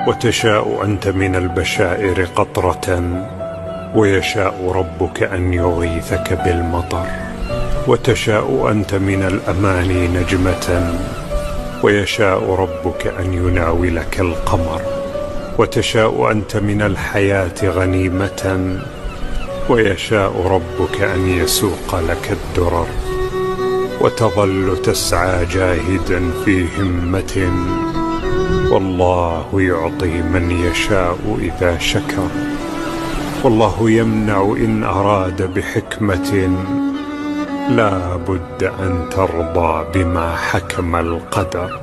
وتشاء أنت من البشائر قطرة، ويشاء ربك أن يغيثك بالمطر. وتشاء أنت من الأماني نجمة، ويشاء ربك أن يناولك القمر. وتشاء أنت من الحياة غنيمة، ويشاء ربك أن يسوق لك الدرر. وتظل تسعى جاهدا في همة، والله يعطي من يشاء إذا شكر. والله يمنع إن أراد بحكمة، لا بد أن ترضى بما حكم القدر.